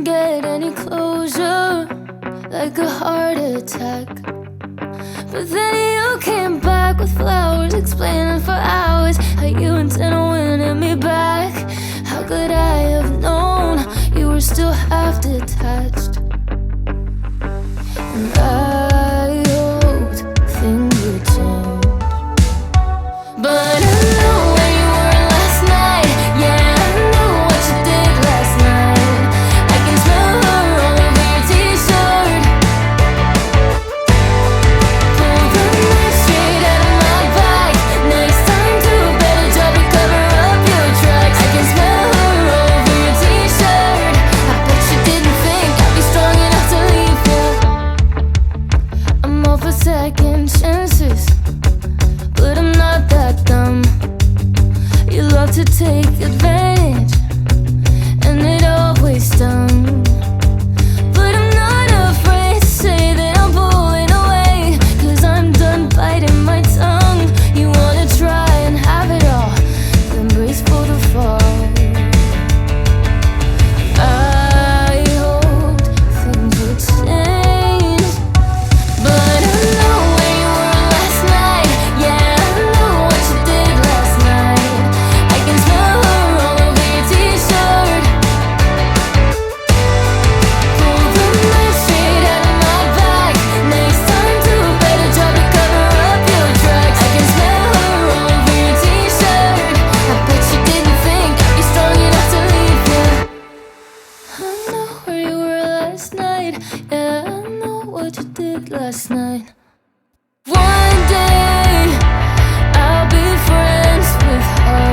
couldn't get any closure, like a heart attack. But then you came back with flowers, explaining for hours how you intend on winning me back. How could I have known you were still half detached? And I hoped things would change, but I know where you were last night. Yeah, I know what you did last night. I can smell her all over your t-shirt. Pull the knife straight out of my back. Next time do better job and cover up your tracks. I can smell her all over your t-shirt. I bet you didn't think I'd be strong enough to leave you. I'm all for second chances, but I'm not that dumb. You love to take advantage, and it always stung. But I'm not afraid to say that I'm pulling away, 'cause I'm done biting my tongue. You wanna try and have it all, then brace for the fall. I hoped things would change, but I know where you were last night. Yeah, I know what you did last night. I can smell her all over your t-shirt. Pull the knife straight out of my back. Next time do a better job to cover up your tracks. I can smell her all over your t-shirt. I bet you didn't think I'd be strong enough to leave you. I know where you were last night. Yeah, I know what you did last night. One day I'll be friends with her.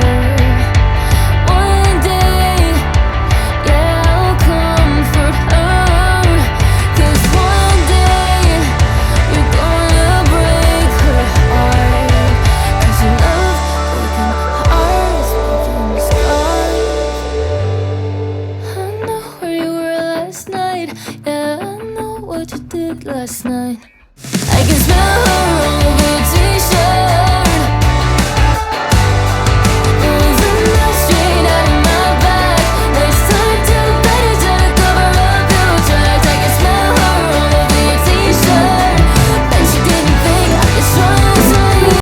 One day, yeah, I'll comfort her. 'Cause one day you're gonna break her heart. 'Cause you love breaking hearts, making scars. I know where you were last night. Yeah, I know what you did last night. I can smell her